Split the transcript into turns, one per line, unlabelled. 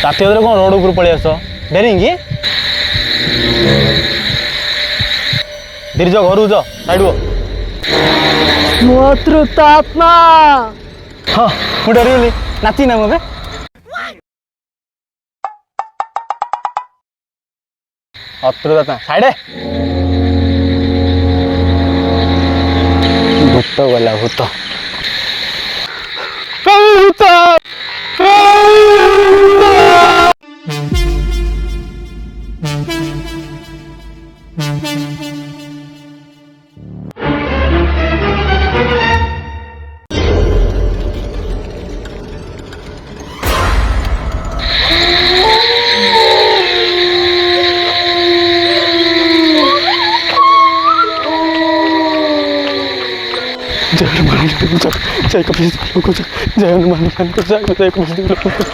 ରାତି ଅଧରେ କ'ଣ ରୋଡ଼ ଉପରୁ ପଳେଇ ଆସ ଡେରି କି ଧୀରେ ଯାଅ ଘରକୁ ଯାଅ ସାଇଡ୍ ହୁଅ
ମତୃତାତ୍ମା
ହଁ ମୁଁ ଡରିଗଲି ନାଚି ନା ମୁଁ ଏବେ ଅତୃତା ସାଇଡେ ଭୂତ ଗଲା ଭୂତ ଭୂତ जय हनुमान जय कपीश जय हनुमान जय कपीश